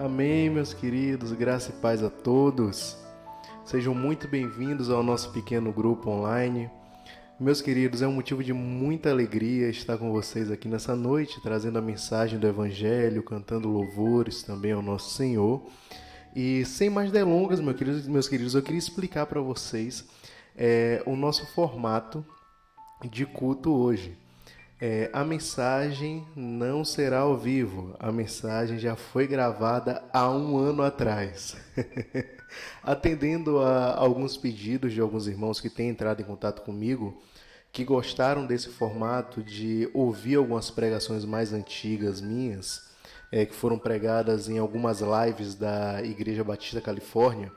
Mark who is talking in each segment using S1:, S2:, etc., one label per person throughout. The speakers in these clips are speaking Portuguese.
S1: Amém, meus queridos, graça e paz a todos. Sejam muito bem-vindos ao nosso pequeno grupo online. Meus queridos, é um motivo de muita alegria estar com vocês aqui nessa noite, trazendo a mensagem do Evangelho, cantando louvores também ao nosso Senhor. E sem mais delongas, meus queridos, eu queria explicar para vocês o nosso formato de culto hoje. A mensagem não será ao vivo, a mensagem já foi gravada há um ano atrás. Atendendo a alguns pedidos de alguns irmãos que têm entrado em contato comigo, que gostaram desse formato de ouvir algumas pregações mais antigas minhas, que foram pregadas em algumas lives da Igreja Batista Califórnia.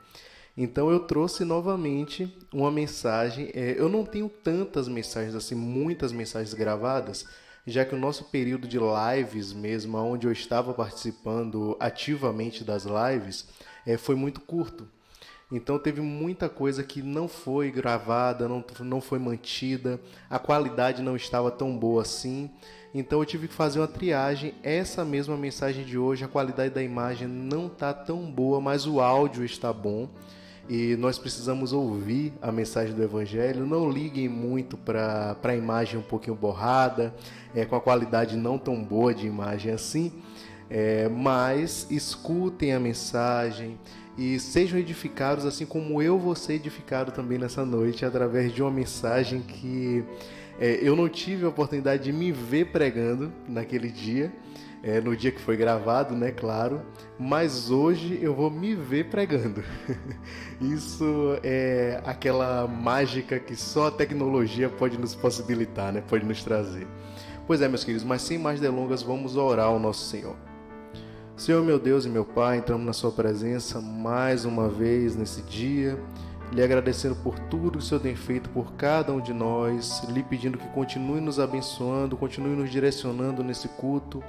S1: Então eu trouxe novamente uma mensagem. Eu não tenho tantas mensagens assim, muitas mensagens gravadas, já que o nosso período de lives mesmo, onde eu estava participando ativamente das lives, foi muito curto. Então teve muita coisa que não foi gravada, não foi mantida, a qualidade não estava tão boa assim. Então eu tive que fazer uma triagem. Essa mesma mensagem de hoje, a qualidade da imagem não está tão boa, mas o áudio está bom. E nós precisamos ouvir a mensagem do Evangelho. Não liguem muito para a imagem um pouquinho borrada, com a qualidade não tão boa de imagem assim, mas escutem a mensagem e sejam edificados assim como eu vou ser edificado também nessa noite, através de uma mensagem que eu não tive a oportunidade de me ver pregando naquele dia, no dia que foi gravado, né, claro, mas hoje eu vou me ver pregando. Isso é aquela mágica que só a tecnologia pode nos possibilitar, né, pode nos trazer. Pois é, meus queridos, mas sem mais delongas, vamos orar ao nosso Senhor. Senhor, meu Deus e meu Pai, entramos na sua presença mais uma vez nesse dia, lhe agradecendo por tudo que o Senhor tem feito por cada um de nós, lhe pedindo que continue nos abençoando, continue nos direcionando nesse culto,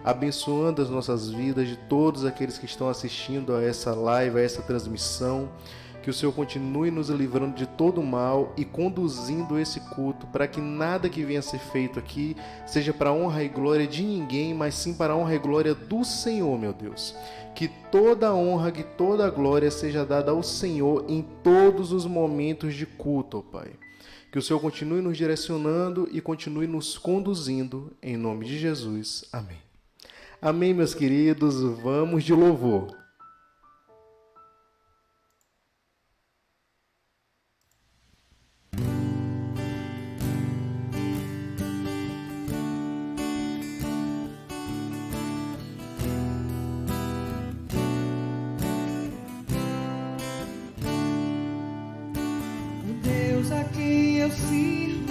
S1: abençoando as nossas vidas, de todos aqueles que estão assistindo a essa live, a essa transmissão, que o Senhor continue nos livrando de todo o mal e conduzindo esse culto para que nada que venha a ser feito aqui seja para a honra e glória de ninguém, mas sim para a honra e glória do Senhor, meu Deus. Que toda a honra, que toda a glória seja dada ao Senhor em todos os momentos de culto, ó Pai. Que o Senhor continue nos direcionando e continue nos conduzindo, em nome de Jesus. Amém. Amém, meus queridos, vamos de louvor.
S2: O Deus a quem eu sirvo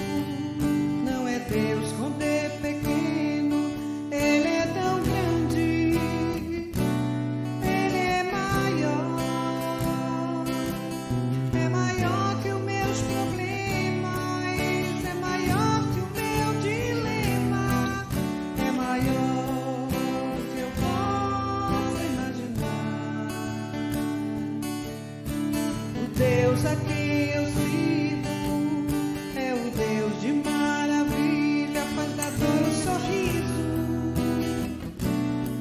S2: não é Deus com D pequeno, Ele é tão grande, Ele é maior que os meus problemas, é maior que o meu dilema, é maior que eu possa imaginar. O Deus a quem eu sirvo é o Deus de maravilha, faz da dor um sorriso,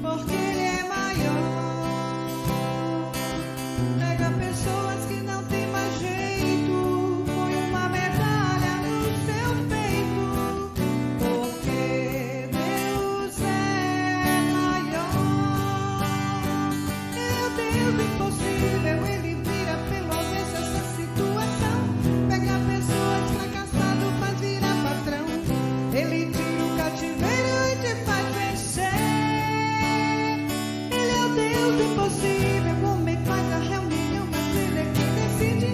S2: porque Ele é maior. Pega pessoas que não têm mais jeito, põe uma medalha no seu peito, porque Deus é maior. É o Deus impossível, Ele vira pelo avesso essa situação. Pega pessoas fracassadas, faz virar patrão. Ele tira o cativeiro e te faz vencer. Ele é o Deus impossível, o homem faz a reunião, mas Ele é quem decide.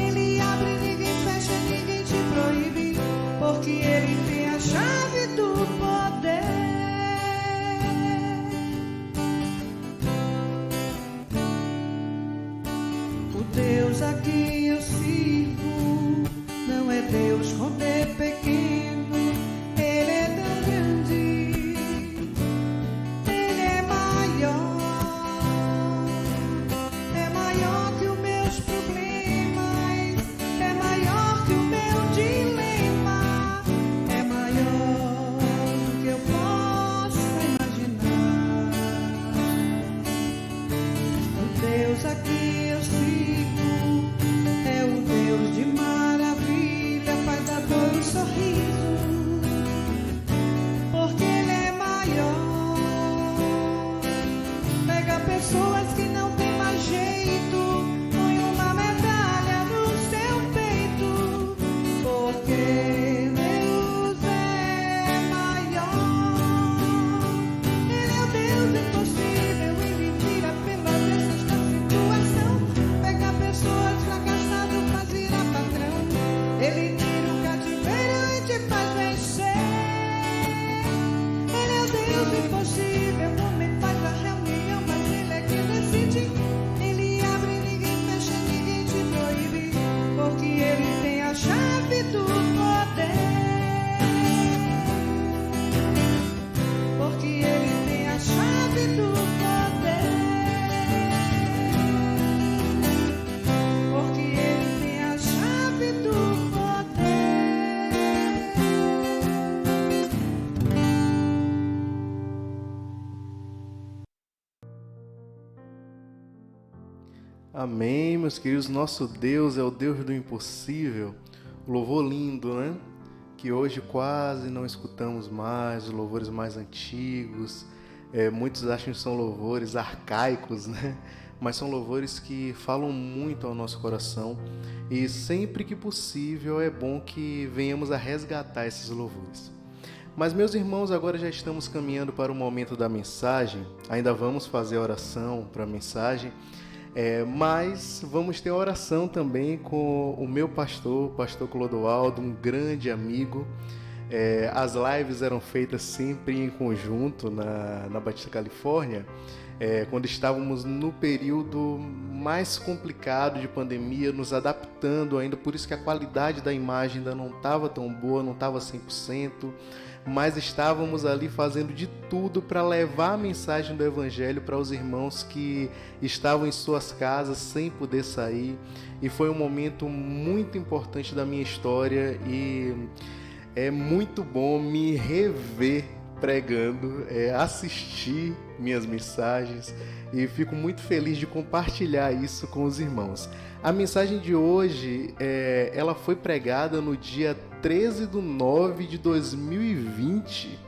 S2: Ele abre, ninguém fecha, ninguém te proíbe, porque Ele tem a chave do poder. O Deus a quem eu sirvo não é Deus com D pequeno, Ele é tão grande, Ele é maior que os meus problemas, é maior que o meu dilema, é maior do que eu possa imaginar.
S1: Amém, meus queridos. Nosso Deus é o Deus do impossível. Louvor lindo, né? Que hoje quase não escutamos mais, os louvores mais antigos. Muitos acham que são louvores arcaicos, né? Mas são louvores que falam muito ao nosso coração. E sempre que possível é bom que venhamos a resgatar esses louvores. Mas, meus irmãos, agora já estamos caminhando para o momento da mensagem. Ainda vamos fazer a oração para a mensagem. Mas vamos ter oração também com o meu pastor, o pastor Clodoaldo, um grande amigo. As lives eram feitas sempre em conjunto na Batista Califórnia, quando estávamos no período mais complicado de pandemia, nos adaptando ainda, por isso que a qualidade da imagem ainda não estava tão boa, não estava 100%, mas estávamos ali fazendo de tudo para levar a mensagem do Evangelho para os irmãos que estavam em suas casas sem poder sair, e foi um momento muito importante da minha história e é muito bom me rever pregando, assistir minhas mensagens, e fico muito feliz de compartilhar isso com os irmãos. A mensagem de hoje, ela foi pregada no dia 13/9/2020.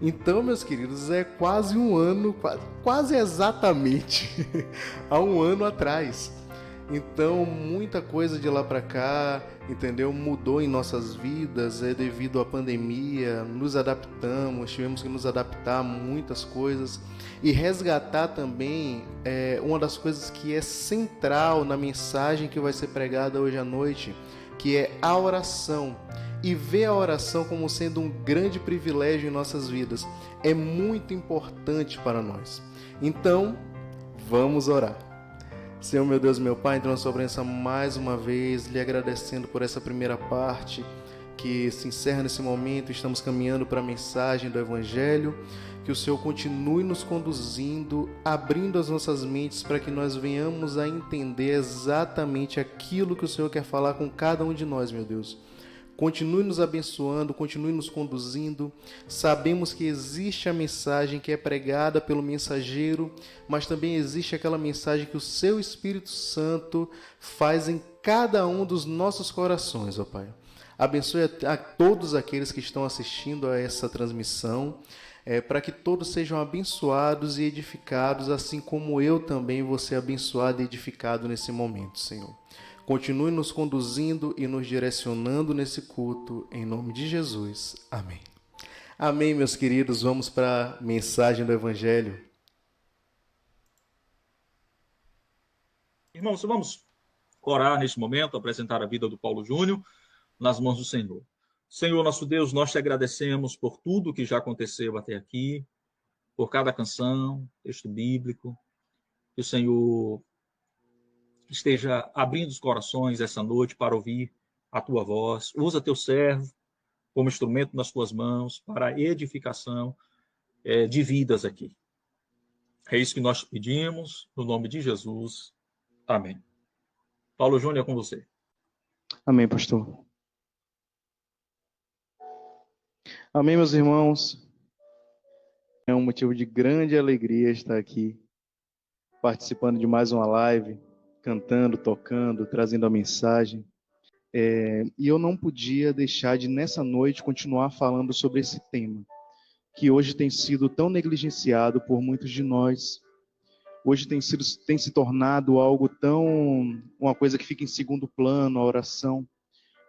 S1: Então, meus queridos, é quase um ano, quase exatamente há um ano atrás. Então, muita coisa de lá para cá, entendeu? Mudou em nossas vidas, devido à pandemia, nos adaptamos, tivemos que nos adaptar a muitas coisas e resgatar também uma das coisas que é central na mensagem que vai ser pregada hoje à noite, que é a oração. E ver a oração como sendo um grande privilégio em nossas vidas é muito importante para nós. Então, vamos orar. Senhor, meu Deus, meu Pai, entrando na sua presença mais uma vez, lhe agradecendo por essa primeira parte que se encerra nesse momento. Estamos caminhando para a mensagem do Evangelho. Que o Senhor continue nos conduzindo, abrindo as nossas mentes para que nós venhamos a entender exatamente aquilo que o Senhor quer falar com cada um de nós, meu Deus. Continue nos abençoando, continue nos conduzindo. Sabemos que existe a mensagem que é pregada pelo mensageiro, mas também existe aquela mensagem que o Seu Espírito Santo faz em cada um dos nossos corações, ó Pai. Abençoe a todos aqueles que estão assistindo a essa transmissão, para que todos sejam abençoados e edificados, assim como eu também vou ser abençoado e edificado nesse momento, Senhor. Continue nos conduzindo e nos direcionando nesse culto, em nome de Jesus. Amém. Amém, meus queridos. Vamos para a mensagem do Evangelho.
S3: Irmãos, vamos orar neste momento, apresentar a vida do Paulo Júnior nas mãos do Senhor. Senhor, nosso Deus, nós te agradecemos por tudo que já aconteceu até aqui, por cada canção, texto bíblico, que o Senhor esteja abrindo os corações essa noite para ouvir a tua voz. Usa teu servo como instrumento nas tuas mãos para a edificação de vidas aqui. É isso que nós te pedimos, no nome de Jesus. Amém. Paulo Júnior, é com você.
S1: Amém, pastor. Amém, meus irmãos. É um motivo de grande alegria estar aqui, participando de mais uma live, cantando, tocando, trazendo a mensagem. E eu não podia deixar de, nessa noite, continuar falando sobre esse tema, que hoje tem sido tão negligenciado por muitos de nós. Hoje tem se tornado algo uma coisa que fica em segundo plano, a oração,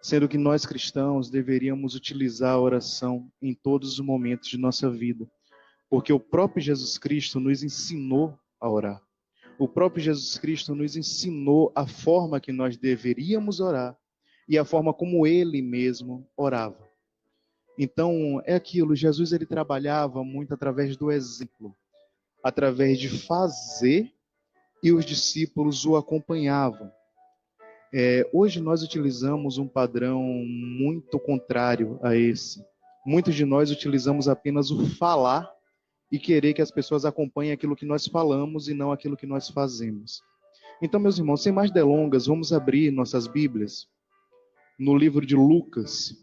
S1: sendo que nós cristãos deveríamos utilizar a oração em todos os momentos de nossa vida, porque o próprio Jesus Cristo nos ensinou a orar. O próprio Jesus Cristo nos ensinou a forma que nós deveríamos orar e a forma como Ele mesmo orava. Então, é aquilo, Jesus ele trabalhava muito através do exemplo, através de fazer, e os discípulos o acompanhavam. Hoje nós utilizamos um padrão muito contrário a esse. Muitos de nós utilizamos apenas o falar e querer que as pessoas acompanhem aquilo que nós falamos e não aquilo que nós fazemos. Então, meus irmãos, sem mais delongas, vamos abrir nossas Bíblias no livro de Lucas,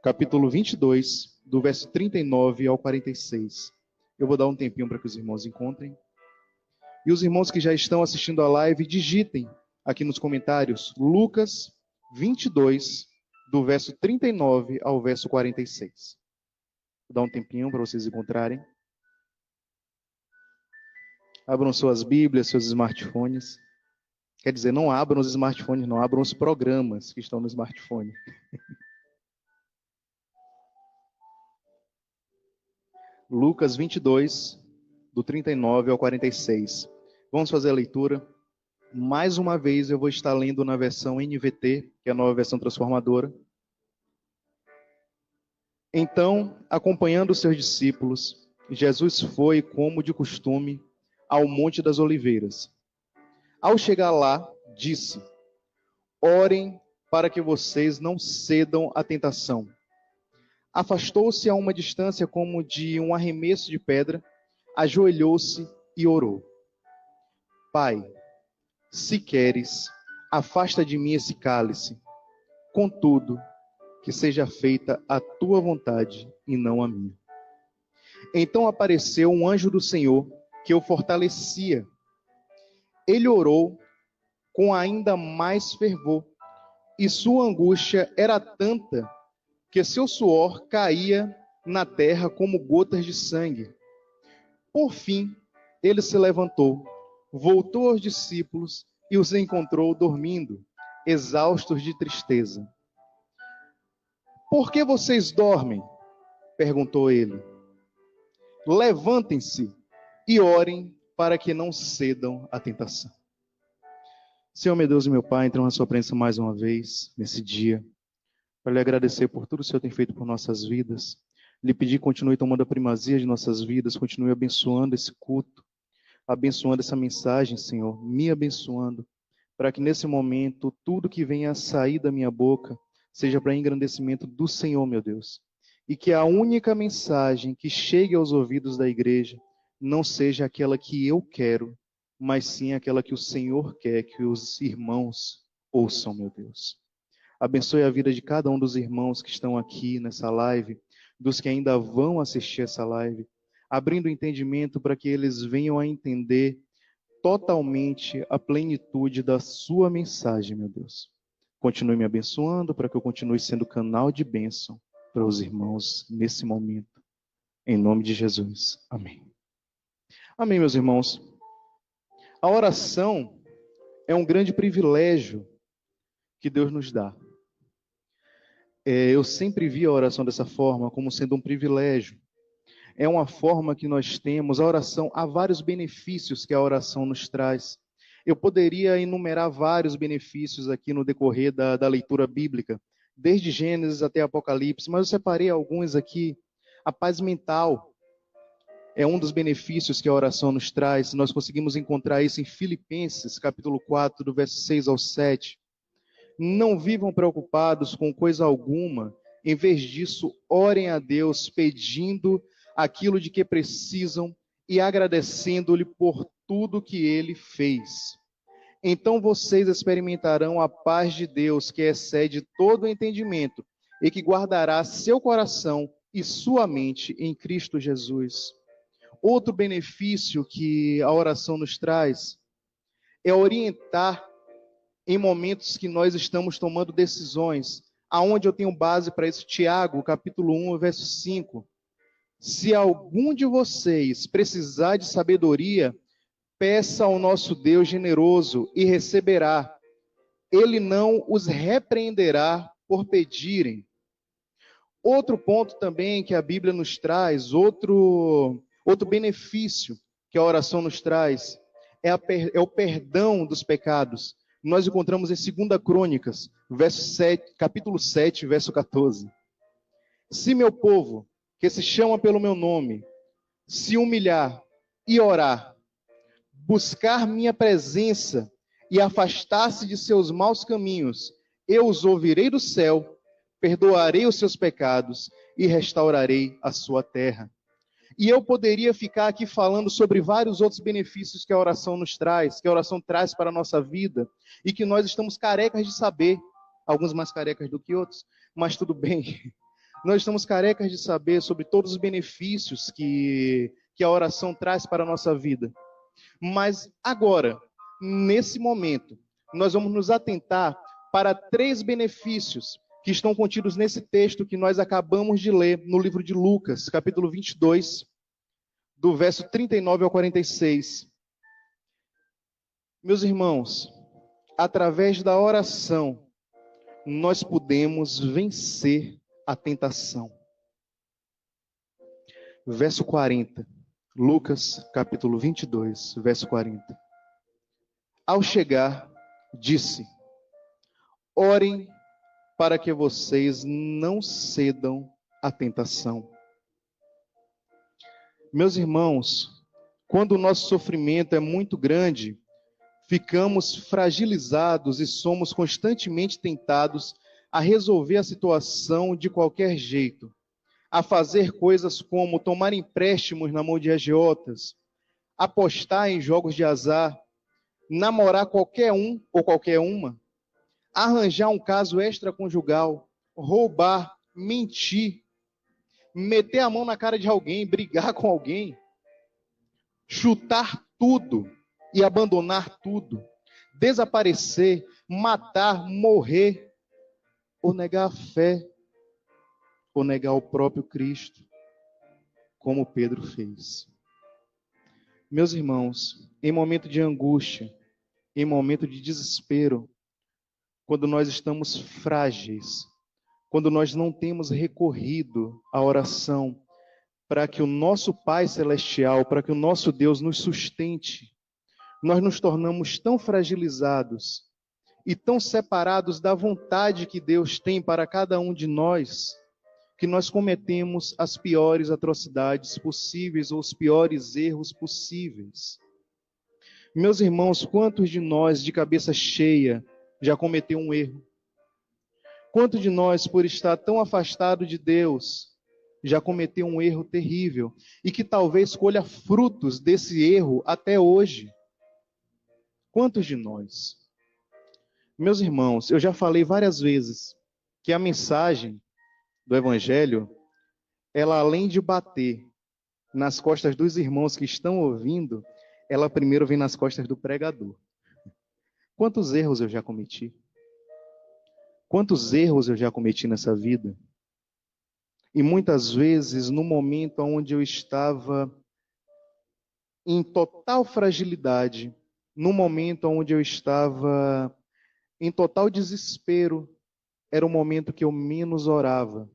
S1: capítulo 22, do verso 39 ao 46. Eu vou dar um tempinho para que os irmãos encontrem.
S4: E os irmãos que já estão assistindo a live, digitem aqui nos comentários Lucas 22, do verso 39 ao verso 46. Vou dar um tempinho para vocês encontrarem. Abram suas Bíblias, seus smartphones. Quer dizer, não abram os smartphones, não, abram os programas que estão no smartphone. Lucas 22, do 39 ao 46. Vamos fazer a leitura. Mais uma vez eu vou estar lendo na versão NVT, que é a nova versão transformadora. Então, acompanhando os seus discípulos, Jesus foi, como de costume, ao Monte das Oliveiras. Ao chegar lá, disse: orem para que vocês não cedam à tentação. Afastou-se a uma distância como de um arremesso de pedra, ajoelhou-se e orou: Pai, se queres, afasta de mim esse cálice. Contudo, que seja feita a tua vontade e não a minha. Então apareceu um anjo do Senhor que o fortalecia. Ele orou com ainda mais fervor, e sua angústia era tanta que seu suor caía na terra como gotas de sangue. Por fim, ele se levantou, voltou aos discípulos e os encontrou dormindo, exaustos de tristeza. Por que vocês dormem? Perguntou ele. Levantem-se e orem para que não cedam à tentação. Senhor, meu Deus e meu Pai, entramos na sua presença mais uma vez, nesse dia, para lhe agradecer por tudo que o Senhor tem feito por nossas vidas, lhe pedir que continue tomando a primazia de nossas vidas, continue abençoando esse culto, abençoando essa mensagem, Senhor, me abençoando, para que nesse momento, tudo que venha a sair da minha boca, seja para engrandecimento do Senhor, meu Deus, e que a única mensagem que chegue aos ouvidos da igreja não seja aquela que eu quero, mas sim aquela que o Senhor quer que os irmãos ouçam, meu Deus. Abençoe a vida de cada um dos irmãos que estão aqui nessa live, dos que ainda vão assistir essa live, abrindo o entendimento para que eles venham a entender totalmente a plenitude da sua mensagem, meu Deus. Continue me abençoando para que eu continue sendo canal de bênção para os irmãos nesse momento. Em nome de Jesus. Amém. Amém, meus irmãos. A oração é um grande privilégio que Deus nos dá. Eu sempre vi a oração dessa forma, como sendo um privilégio. É uma forma que nós temos, a oração, há vários benefícios que a oração nos traz. Eu poderia enumerar vários benefícios aqui no decorrer da leitura bíblica, desde Gênesis até Apocalipse, mas eu separei alguns aqui. A paz mental é um dos benefícios que a oração nos traz. Nós conseguimos encontrar isso em Filipenses, capítulo 4, do verso 6 ao 7. Não vivam preocupados com coisa alguma, em vez disso, orem a Deus, pedindo aquilo de que precisam e agradecendo-lhe por tudo que Ele fez. Então vocês experimentarão a paz de Deus, que excede todo o entendimento, e que guardará seu coração e sua mente em Cristo Jesus. Outro benefício que a oração nos traz é orientar em momentos que nós estamos tomando decisões, aonde eu tenho base para isso, Tiago, capítulo 1, verso 5. Se algum de vocês precisar de sabedoria, peça ao nosso Deus generoso e receberá. Ele não os repreenderá por pedirem. Outro ponto também que a Bíblia nos traz, outro benefício que a oração nos traz, é o perdão dos pecados. Nós encontramos em 2 Crônicas, capítulo 7, verso 14. Se meu povo, que se chama pelo meu nome, se humilhar e orar, buscar minha presença e afastar-se de seus maus caminhos, eu os ouvirei do céu, perdoarei os seus pecados e restaurarei a sua terra. E eu poderia ficar aqui falando sobre vários outros benefícios que a oração nos traz, que a oração traz para a nossa vida, e que nós estamos carecas de saber, alguns mais carecas do que outros, mas tudo bem. Nós estamos carecas de saber sobre todos os benefícios que a oração traz para a nossa vida. Mas agora, nesse momento, nós vamos nos atentar para 3 benefícios que estão contidos nesse texto que nós acabamos de ler no livro de Lucas, capítulo 22, do verso 39 ao 46. Meus irmãos, através da oração, nós podemos vencer a tentação. Verso 40, Lucas, capítulo 22, verso 40. Ao chegar, disse: orem para que vocês não cedam à tentação. Meus irmãos, quando o nosso sofrimento é muito grande, ficamos fragilizados e somos constantemente tentados a resolver a situação de qualquer jeito, a fazer coisas como tomar empréstimos na mão de agiotas, apostar em jogos de azar, namorar qualquer um ou qualquer uma, arranjar um caso extraconjugal, roubar, mentir, meter a mão na cara de alguém, brigar com alguém, chutar tudo e abandonar tudo, desaparecer, matar, morrer, ou negar a fé, ou negar o próprio Cristo, como Pedro fez. Meus irmãos, em momento de angústia, em momento de desespero, quando nós estamos frágeis, quando nós não temos recorrido à oração para que o nosso Pai Celestial, para que o nosso Deus nos sustente, nós nos tornamos tão fragilizados e tão separados da vontade que Deus tem para cada um de nós, que nós cometemos as piores atrocidades possíveis ou os piores erros possíveis. Meus irmãos, quantos de nós, de cabeça cheia, já cometeu um erro? Quantos de nós, por estar tão afastado de Deus, já cometeu um erro terrível e que talvez colha frutos desse erro até hoje? Quantos de nós? Meus irmãos, eu já falei várias vezes que a mensagem do Evangelho, ela além de bater nas costas dos irmãos que estão ouvindo, ela primeiro vem nas costas do pregador. Quantos erros eu já cometi? Quantos erros eu já cometi nessa vida? E muitas vezes, no momento onde eu estava em total fragilidade, no momento onde eu estava em total desespero, era o momento que eu menos orava.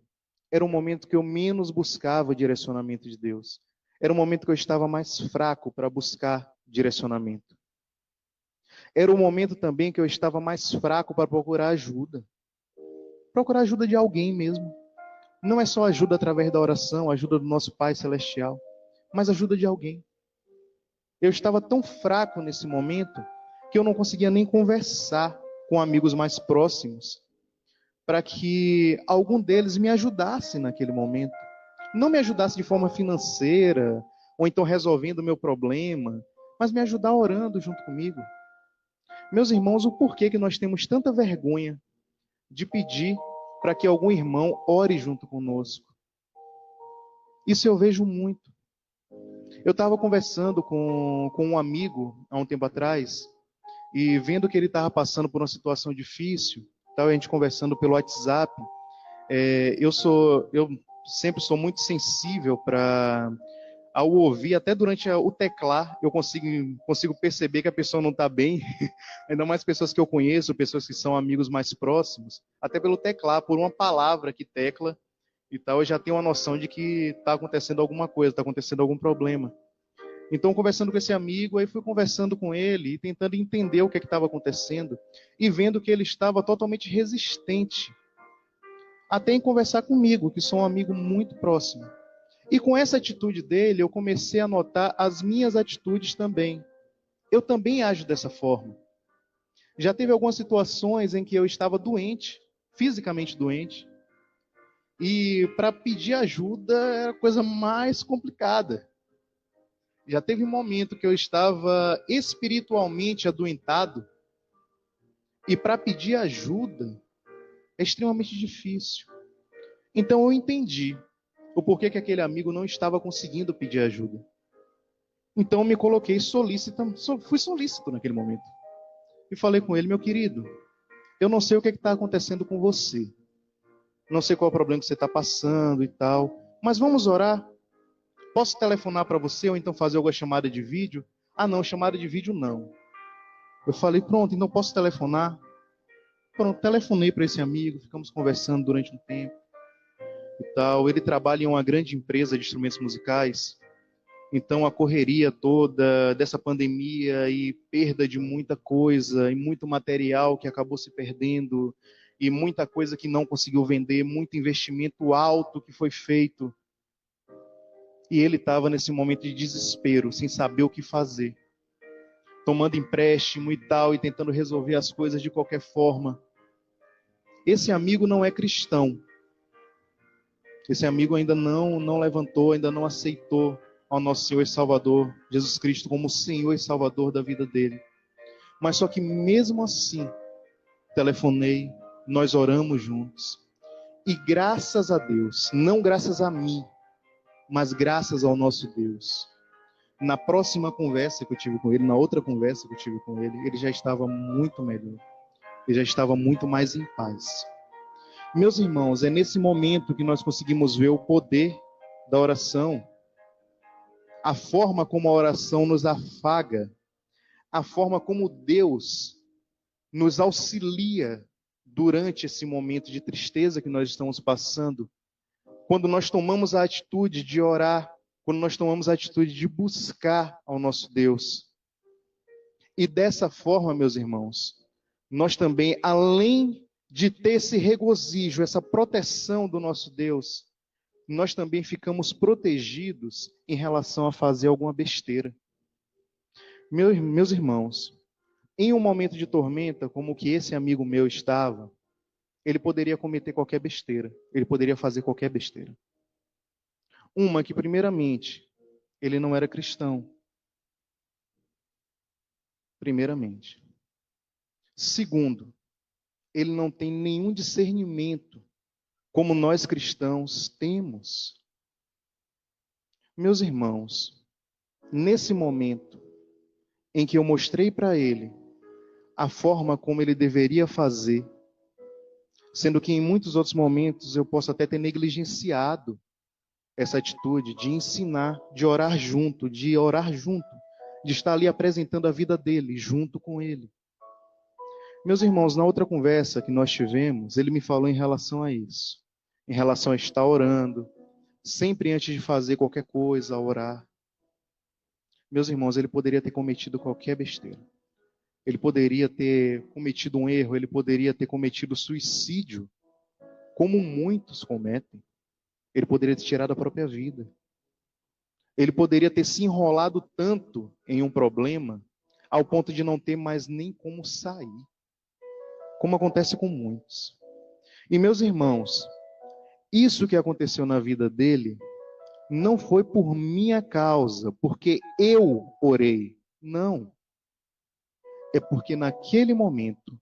S4: Era o momento que eu menos buscava o direcionamento de Deus. Era o momento que eu estava mais fraco para buscar direcionamento. Era o momento também que eu estava mais fraco para procurar ajuda. Procurar ajuda de alguém mesmo. Não é só ajuda através da oração, ajuda do nosso Pai Celestial, mas ajuda de alguém. Eu estava tão fraco nesse momento que eu não conseguia nem conversar com amigos mais próximos para que algum deles me ajudasse naquele momento. Não me ajudasse de forma financeira, ou então resolvendo o meu problema, mas me ajudar orando junto comigo. Meus irmãos, o porquê que nós temos tanta vergonha de pedir para que algum irmão ore junto conosco? Isso eu vejo muito. Eu estava conversando com um amigo há um tempo atrás, e vendo que ele estava passando por uma situação difícil, a gente conversando pelo WhatsApp, eu sempre sou muito sensível ao ouvir, até durante o teclar, eu consigo perceber que a pessoa não está bem, ainda mais pessoas que eu conheço, pessoas que são amigos mais próximos, até pelo teclar, por uma palavra que tecla e tal, eu já tenho uma noção de que está acontecendo alguma coisa, está acontecendo algum problema. Então, conversando com esse amigo, aí fui conversando com ele e tentando entender o que estava acontecendo e vendo que ele estava totalmente resistente, até em conversar comigo, que sou um amigo muito próximo. E com essa atitude dele, eu comecei a notar as minhas atitudes também. Eu também ajo dessa forma. Já teve algumas situações em que eu estava doente, fisicamente doente, e para pedir ajuda era a coisa mais complicada. Já teve um momento que eu estava espiritualmente adoentado e para pedir ajuda é extremamente difícil. Então eu entendi o porquê que aquele amigo não estava conseguindo pedir ajuda. Então eu me coloquei fui solícito naquele momento. E falei com ele: meu querido, eu não sei o que está acontecendo com você. Não sei qual é o problema que você está passando e tal. Mas vamos orar? Posso telefonar para você ou então fazer alguma chamada de vídeo? Ah, não, chamada de vídeo não. Eu falei: pronto, então posso telefonar? Pronto, telefonei para esse amigo, ficamos conversando durante um tempo e tal. Ele trabalha em uma grande empresa de instrumentos musicais. Então a correria toda dessa pandemia e perda de muita coisa e muito material que acabou se perdendo e muita coisa que não conseguiu vender, muito investimento alto que foi feito. E ele estava nesse momento de desespero, sem saber o que fazer, tomando empréstimo e tal, e tentando resolver as coisas de qualquer forma. Esse amigo não é cristão. Esse amigo ainda não levantou, ainda não aceitou ao nosso Senhor e Salvador, Jesus Cristo, como Senhor e Salvador da vida dele. Mas só que mesmo assim, telefonei, nós oramos juntos. E graças a Deus, não graças a mim, mas graças ao nosso Deus, na próxima conversa que eu tive com ele, na outra conversa que eu tive com ele, ele já estava muito melhor. Ele já estava muito mais em paz. Meus irmãos, é nesse momento que nós conseguimos ver o poder da oração, a forma como a oração nos afaga, a forma como Deus nos auxilia durante esse momento de tristeza que nós estamos passando, quando nós tomamos a atitude de orar, quando nós tomamos a atitude de buscar ao nosso Deus. E dessa forma, meus irmãos, nós também, além de ter esse regozijo, essa proteção do nosso Deus, nós também ficamos protegidos em relação a fazer alguma besteira. Meus irmãos, em um momento de tormenta, como o que esse amigo meu estava, ele poderia cometer qualquer besteira, ele poderia fazer qualquer besteira. Uma que, primeiramente, ele não era cristão. Primeiramente. Segundo, ele não tem nenhum discernimento, como nós cristãos temos. Meus irmãos, nesse momento em que eu mostrei para ele a forma como ele deveria fazer, sendo que em muitos outros momentos eu posso até ter negligenciado essa atitude de ensinar, de orar junto, de estar ali apresentando a vida dele junto com ele. Meus irmãos, na outra conversa que nós tivemos, ele me falou em relação a isso, em relação a estar orando, sempre antes de fazer qualquer coisa, orar. Meus irmãos, ele poderia ter cometido qualquer besteira. Ele poderia ter cometido um erro, ele poderia ter cometido suicídio, como muitos cometem. Ele poderia ter tirado a própria vida. Ele poderia ter se enrolado tanto em um problema, ao ponto de não ter mais nem como sair, como acontece com muitos. E meus irmãos, isso que aconteceu na vida dele não foi por minha causa, porque eu orei. Não. É porque naquele momento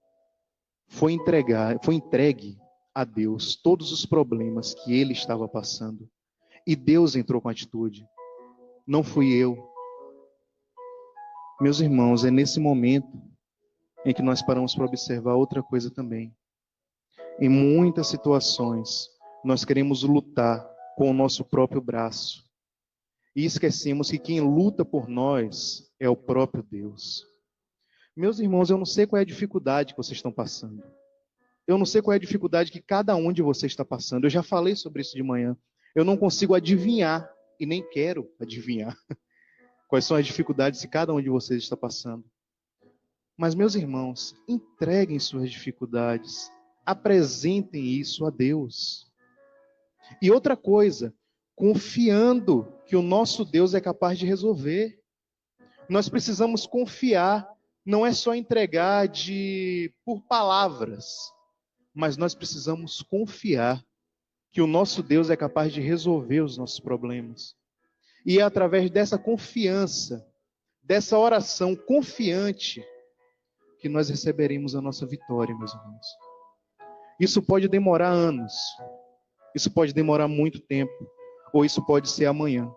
S4: foi entregue a Deus todos os problemas que ele estava passando. E Deus entrou com atitude. Não fui eu. Meus irmãos, é nesse momento em que nós paramos para observar outra coisa também. Em muitas situações, nós queremos lutar com o nosso próprio braço. E esquecemos que quem luta por nós é o próprio Deus. Meus irmãos, eu não sei qual é a dificuldade que vocês estão passando. Eu não sei qual é a dificuldade que cada um de vocês está passando. Eu já falei sobre isso de manhã. Eu não consigo adivinhar, e nem quero adivinhar, quais são as dificuldades que cada um de vocês está passando. Mas, meus irmãos, entreguem suas dificuldades. Apresentem isso a Deus. E outra coisa, confiando que o nosso Deus é capaz de resolver. Nós precisamos confiar, não é só entregar por palavras, mas nós precisamos confiar que o nosso Deus é capaz de resolver os nossos problemas. E é através dessa confiança, dessa oração confiante, que nós receberemos a nossa vitória, meus irmãos. Isso pode demorar anos, isso pode demorar muito tempo, ou isso pode ser amanhã.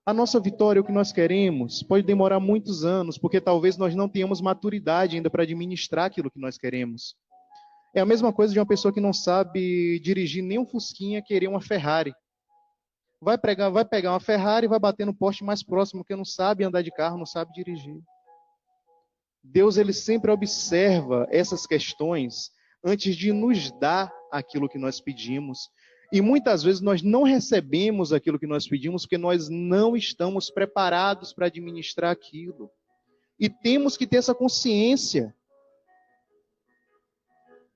S4: A nossa vitória, o que nós queremos, pode demorar muitos anos, porque talvez nós não tenhamos maturidade ainda para administrar aquilo que nós queremos. É a mesma coisa de uma pessoa que não sabe dirigir nem um Fusquinha querer uma Ferrari. Vai pegar uma Ferrari e vai bater no poste mais próximo, porque não sabe andar de carro, não sabe dirigir. Deus, ele sempre observa essas questões antes de nos dar aquilo que nós pedimos. E muitas vezes nós não recebemos aquilo que nós pedimos porque nós não estamos preparados para administrar aquilo. E temos que ter essa consciência.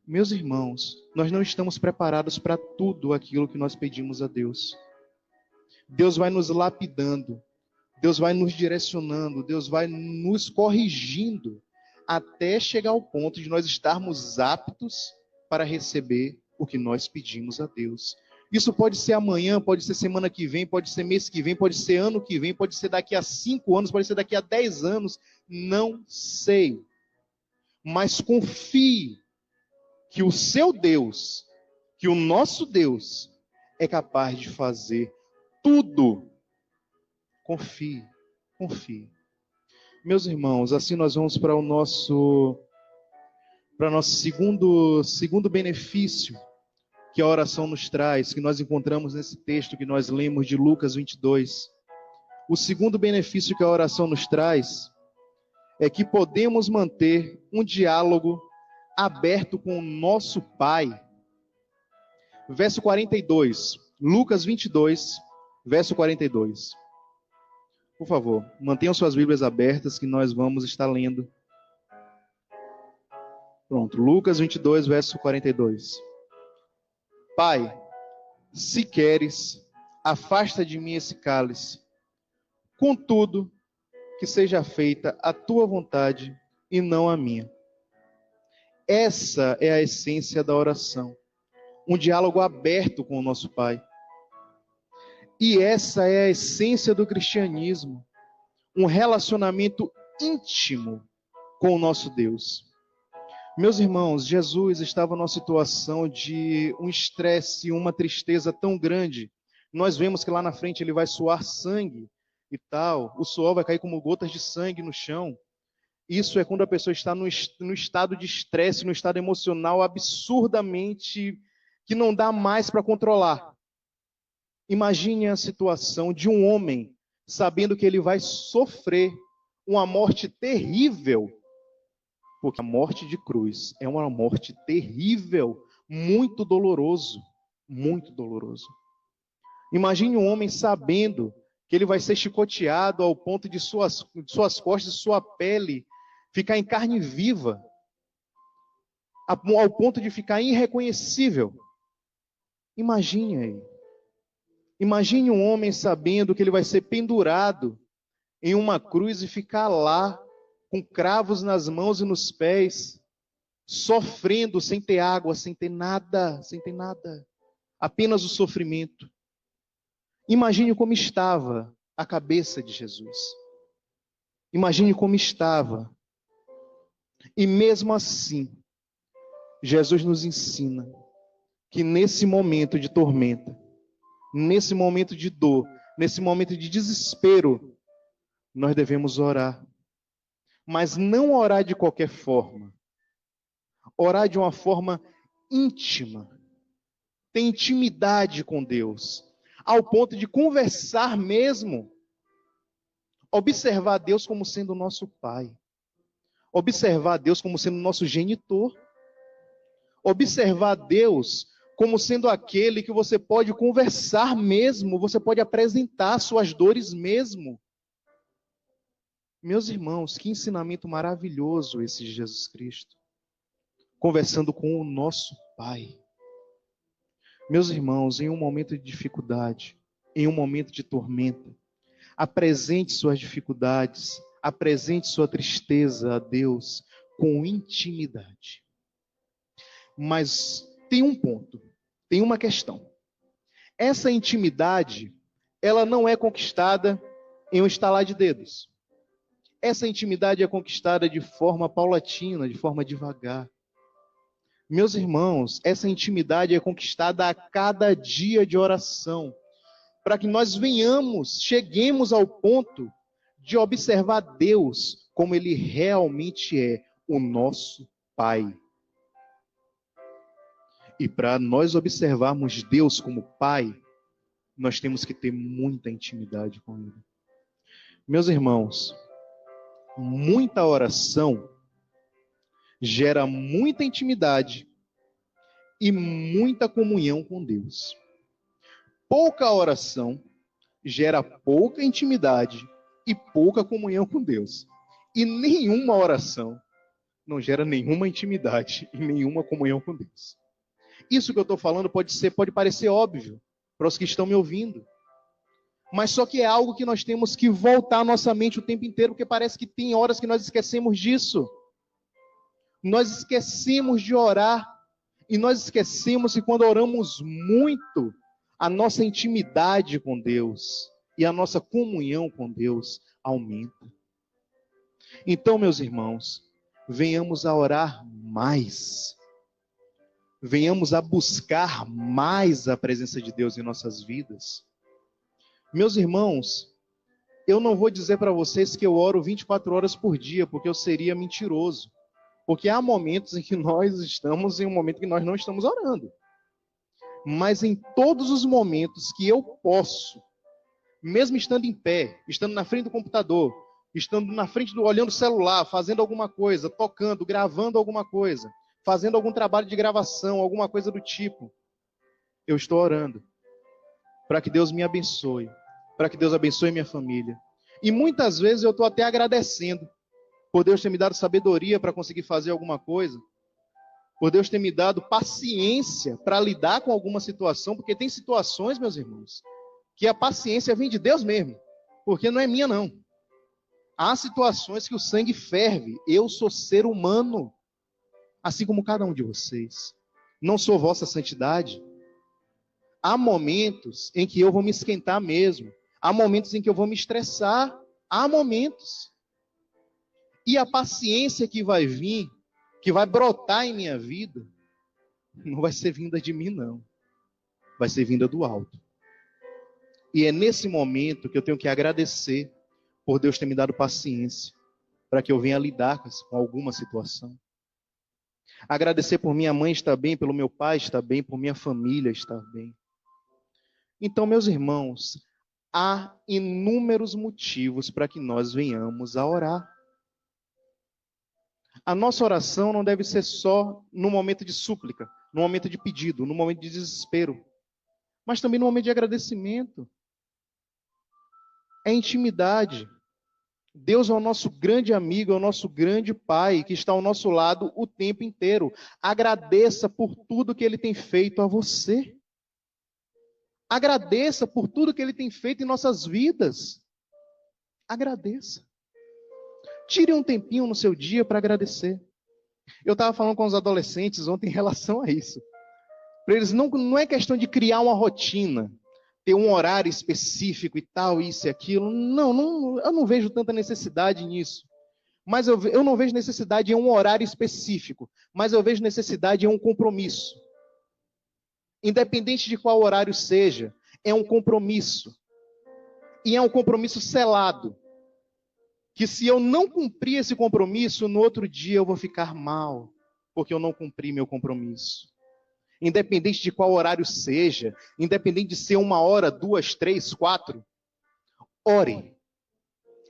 S4: Meus irmãos, nós não estamos preparados para tudo aquilo que nós pedimos a Deus. Deus vai nos lapidando, Deus vai nos direcionando, Deus vai nos corrigindo, até chegar ao ponto de nós estarmos aptos para receber o que nós pedimos a Deus. Isso pode ser amanhã, pode ser semana que vem, pode ser mês que vem, pode ser ano que vem, pode ser daqui a 5 anos, pode ser daqui a 10 anos, não sei. Mas confie que o seu Deus, que o nosso Deus é capaz de fazer tudo. Confie, confie. Meus irmãos, assim nós vamos para o nosso segundo benefício que a oração nos traz, que nós encontramos nesse texto que nós lemos de Lucas 22. O segundo benefício que a oração nos traz é que podemos manter um diálogo aberto com o nosso Pai. Verso 42, Lucas 22, verso 42. Por favor, mantenham suas Bíblias abertas que nós vamos estar lendo. Pronto, Lucas 22, verso 42. Pai, se queres, afasta de mim esse cálice. Contudo, que seja feita a tua vontade e não a minha. Essa é a essência da oração. Um diálogo aberto com o nosso Pai. E essa é a essência do cristianismo. Um relacionamento íntimo com o nosso Deus. Meus irmãos, Jesus estava numa situação de um estresse e uma tristeza tão grande. Nós vemos que lá na frente ele vai suar sangue e tal. O suor vai cair como gotas de sangue no chão. Isso é quando a pessoa está no estado de estresse, no estado emocional absurdamente que não dá mais para controlar. Imagine a situação de um homem sabendo que ele vai sofrer uma morte terrível. Porque a morte de cruz é uma morte terrível, muito doloroso, muito doloroso. Imagine um homem sabendo que ele vai ser chicoteado ao ponto de suas costas, sua pele ficar em carne viva, ao ponto de ficar irreconhecível. Imagine aí. Imagine um homem sabendo que ele vai ser pendurado em uma cruz e ficar lá, com cravos nas mãos e nos pés, sofrendo, sem ter água, sem ter nada, apenas o sofrimento. Imagine como estava a cabeça de Jesus. Imagine como estava. E mesmo assim, Jesus nos ensina que nesse momento de tormenta, nesse momento de dor, nesse momento de desespero, nós devemos orar. Mas não orar de qualquer forma. Orar de uma forma íntima. Ter intimidade com Deus. Ao ponto de conversar mesmo. Observar Deus como sendo nosso Pai. Observar Deus como sendo nosso genitor. Observar Deus como sendo aquele que você pode conversar mesmo. Você pode apresentar suas dores mesmo. Meus irmãos, que ensinamento maravilhoso esse de Jesus Cristo. Conversando com o nosso Pai. Meus irmãos, em um momento de dificuldade, em um momento de tormenta, apresente suas dificuldades, apresente sua tristeza a Deus com intimidade. Mas tem um ponto, tem uma questão. Essa intimidade, ela não é conquistada em um estalar de dedos. Essa intimidade é conquistada de forma paulatina, de forma devagar. Meus irmãos, essa intimidade é conquistada a cada dia de oração. para que nós cheguemos ao ponto de observar Deus como Ele realmente é, o nosso Pai. E para nós observarmos Deus como Pai, nós temos que ter muita intimidade com Ele. Meus irmãos, muita oração gera muita intimidade e muita comunhão com Deus. Pouca oração gera pouca intimidade e pouca comunhão com Deus. E nenhuma oração não gera nenhuma intimidade e nenhuma comunhão com Deus. Isso que eu estou falando pode parecer óbvio para os que estão me ouvindo. Mas só que é algo que nós temos que voltar à nossa mente o tempo inteiro, porque parece que tem horas que nós esquecemos disso. Nós esquecemos de orar. E nós esquecemos que quando oramos muito, a nossa intimidade com Deus e a nossa comunhão com Deus aumenta. Então, meus irmãos, venhamos a orar mais. Venhamos a buscar mais a presença de Deus em nossas vidas. Meus irmãos, eu não vou dizer para vocês que eu oro 24 horas por dia, porque eu seria mentiroso. Porque há momentos em que nós estamos em um momento que nós não estamos orando. Mas em todos os momentos que eu posso, mesmo estando em pé, estando na frente do computador, estando na frente olhando o celular, fazendo alguma coisa, tocando, gravando alguma coisa, fazendo algum trabalho de gravação, alguma coisa do tipo, eu estou orando para que Deus me abençoe, para que Deus abençoe minha família. E muitas vezes eu estou até agradecendo por Deus ter me dado sabedoria para conseguir fazer alguma coisa, por Deus ter me dado paciência para lidar com alguma situação, porque tem situações, meus irmãos, que a paciência vem de Deus mesmo, porque não é minha não. Há situações que o sangue ferve, eu sou ser humano, assim como cada um de vocês. Não sou vossa santidade. Há momentos em que eu vou me esquentar mesmo, há momentos em que eu vou me estressar, há momentos. E a paciência que vai vir, que vai brotar em minha vida, não vai ser vinda de mim, não. Vai ser vinda do alto. E é nesse momento que eu tenho que agradecer por Deus ter me dado paciência, para que eu venha lidar com alguma situação. Agradecer por minha mãe estar bem, pelo meu pai estar bem, por minha família estar bem. Então, meus irmãos, há inúmeros motivos para que nós venhamos a orar. A nossa oração não deve ser só no momento de súplica, no momento de pedido, no momento de desespero, mas também no momento de agradecimento. É intimidade. Deus é o nosso grande amigo, é o nosso grande Pai, que está ao nosso lado o tempo inteiro. Agradeça por tudo que Ele tem feito a você. Agradeça por tudo que Ele tem feito em nossas vidas. Agradeça. Tire um tempinho no seu dia para agradecer. Eu estava falando com os adolescentes ontem em relação a isso. Para eles não é questão de criar uma rotina, ter um horário específico e tal, isso e aquilo. Não, eu não vejo tanta necessidade nisso. Mas eu não vejo necessidade em um horário específico, mas eu vejo necessidade em um compromisso. Independente de qual horário seja, é um compromisso. E é um compromisso selado. Que se eu não cumprir esse compromisso, no outro dia eu vou ficar mal, porque eu não cumpri meu compromisso. Independente de qual horário seja, independente de ser 1 hora, 2, 3, 4, ore.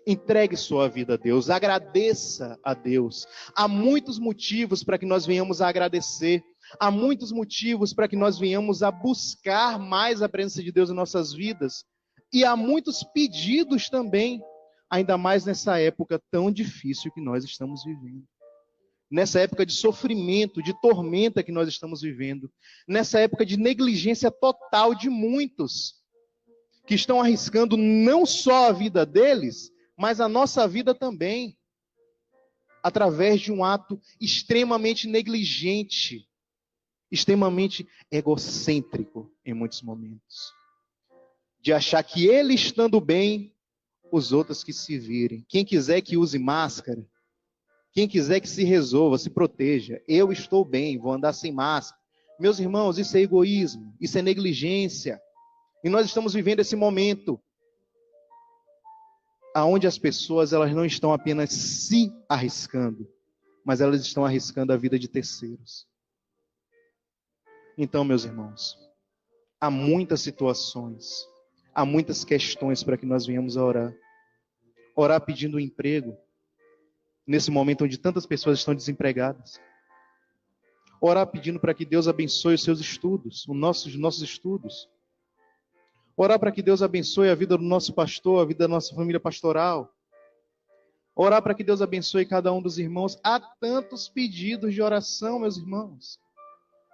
S4: Entregue sua vida a Deus, agradeça a Deus. Há muitos motivos para que nós venhamos a agradecer. Há muitos motivos para que nós venhamos a buscar mais a presença de Deus em nossas vidas. E há muitos pedidos também, ainda mais nessa época tão difícil que nós estamos vivendo. Nessa época de sofrimento, de tormenta que nós estamos vivendo. Nessa época de negligência total de muitos, que estão arriscando não só a vida deles, mas a nossa vida também, através de um ato extremamente negligente, extremamente egocêntrico em muitos momentos. De achar que ele estando bem, os outros que se virem. Quem quiser que use máscara, quem quiser que se resolva, se proteja. Eu estou bem, vou andar sem máscara. Meus irmãos, isso é egoísmo, isso é negligência. E nós estamos vivendo esse momento aonde as pessoas elas não estão apenas se arriscando, mas elas estão arriscando a vida de terceiros. Então, meus irmãos, há muitas situações, há muitas questões para que nós venhamos a orar. Orar pedindo um emprego, nesse momento onde tantas pessoas estão desempregadas. Orar pedindo para que Deus abençoe os seus estudos, os nossos estudos. Orar para que Deus abençoe a vida do nosso pastor, a vida da nossa família pastoral. Orar para que Deus abençoe cada um dos irmãos. Há tantos pedidos de oração, meus irmãos.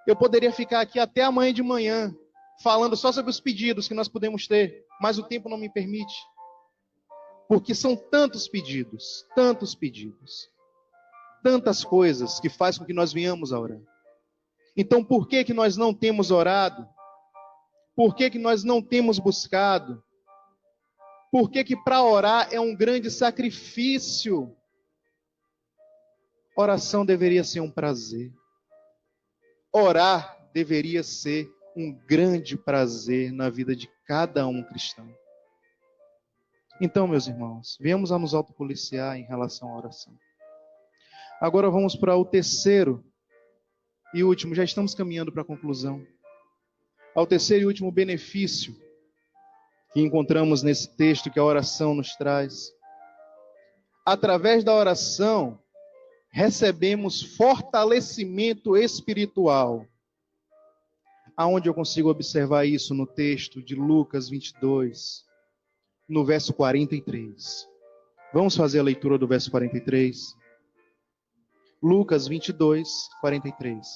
S4: Eu poderia ficar aqui até amanhã de manhã, falando só sobre os pedidos que nós podemos ter, mas o tempo não me permite. Porque são tantos pedidos, tantas coisas que fazem com que nós venhamos a orar. Então, por que nós não temos orado? Por que nós não temos buscado? Por que para orar é um grande sacrifício? Oração deveria ser um prazer. Orar deveria ser um grande prazer na vida de cada um cristão. Então, meus irmãos, viemos a nos autopoliciar em relação à oração. Agora vamos para o terceiro e último, já estamos caminhando para a conclusão. Ao terceiro e último benefício que encontramos nesse texto que a oração nos traz. Através da oração, recebemos fortalecimento espiritual. Aonde eu consigo observar isso no texto de Lucas 22, no verso 43. Vamos fazer a leitura do verso 43. Lucas 22, 43.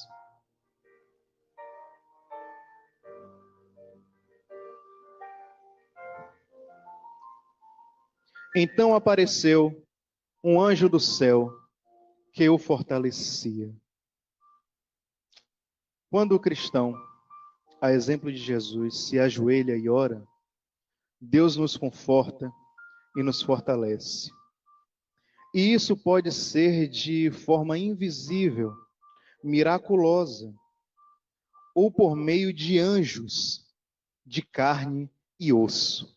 S4: Então apareceu um anjo do céu que o fortalecia. Quando o cristão, a exemplo de Jesus, se ajoelha e ora, Deus nos conforta e nos fortalece. E isso pode ser de forma invisível, miraculosa, ou por meio de anjos de carne e osso.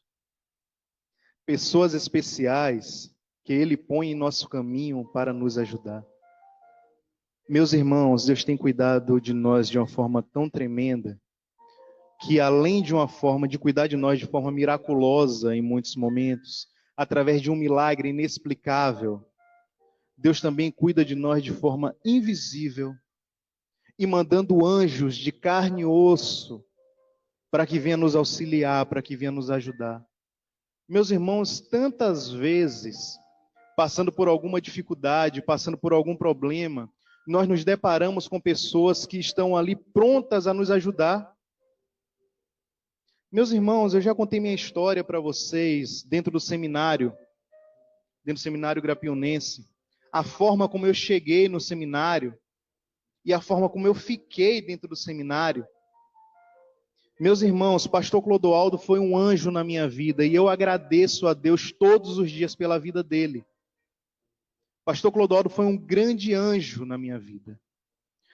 S4: Pessoas especiais que Ele põe em nosso caminho para nos ajudar. Meus irmãos, Deus tem cuidado de nós de uma forma tão tremenda, que além de uma forma de cuidar de nós de forma miraculosa em muitos momentos, através de um milagre inexplicável, Deus também cuida de nós de forma invisível e mandando anjos de carne e osso para que venha nos auxiliar, para que venha nos ajudar. Meus irmãos, tantas vezes, passando por alguma dificuldade, passando por algum problema, nós nos deparamos com pessoas que estão ali prontas a nos ajudar. Meus irmãos, eu já contei minha história para vocês dentro do seminário Grapionense, a forma como eu cheguei no seminário e a forma como eu fiquei dentro do seminário. Meus irmãos, pastor Clodoaldo foi um anjo na minha vida e eu agradeço a Deus todos os dias pela vida dele. Pastor Clodoaldo foi um grande anjo na minha vida.